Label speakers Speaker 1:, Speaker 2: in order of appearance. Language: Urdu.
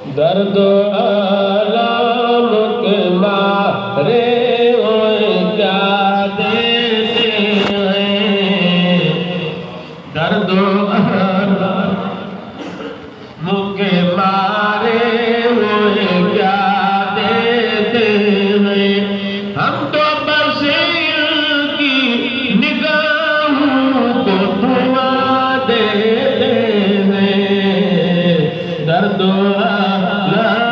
Speaker 1: درد و آلام کے مارے ہوئے کیا دیتے ہیں درد و آلام کے مارے ہوئے کیا دیتے ہیں ہم تو بس ان کی نگاہوں کو دعا دیتے ہیں درد و آلام